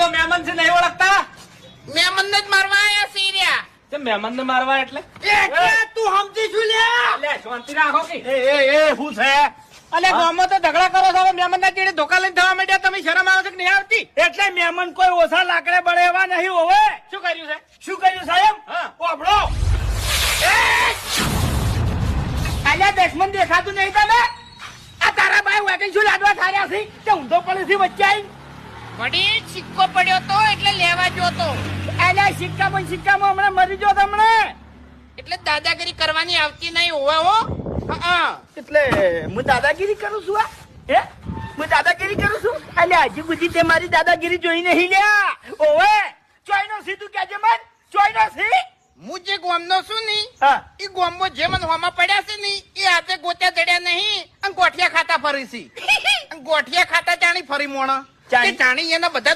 તો મહેમાન છે નહીં ઓળખતા? મહેમાન ને જ મારવા આયા સીર્યા. તે મહેમાન ને મારવા એટલે તું સમજી શું લ્યા? લે શાંતિ રાખો કે શું છે? અલે ગામમાં તો ઝઘડા કરો છો મહેમાન ના ચીડે ધોકા લઈને થવા માંડ્યા તમે શરમ આવે છે કે નહીં આવતી? એટલે મહેમાન કોઈ ઓછા લાકડે બળે એવા નહીં હોવે. શું કર્યું છે? શું કર્યું સાહેબ? હા. ઓભળો. અલ્યા દશમન દેખાતું નહીં તને? આ તારા ભાઈ વેકન શું લાડવા થાર્યા છે તે ઊંધો પડે છે વચ્ચે આઈ વડી સિક્કો પડ્યો તો એટલે લેવા જો તો. અલ્યા સિક્કામાં હમણાં મરી જો તમને એટલે દાદાગીરી કરવાની આવતી નહીં હોવે હો. હા એટલે હું દાદાગીરી કરું છું. હે હું દાદાગીરી કરું છું? અલ્યા હજી સુધી તે મારી દાદાગીરી જોઈ નહીં લ્યા. ઓવે ચોઈનો સીધું કેજે મન. ચોઈનો સી હું જે ગોમનો છું ની હા. એ ગોમમાં જે મને હોમાં પડ્યા છે ની એ હાથે ગોત્યા જડ્યા નહીં અને ગોઠિયા ખાતા ફરી છે. ગોઠિયા ખાતા જાણી ફરી મોણા જાણી? જાણી એના બધા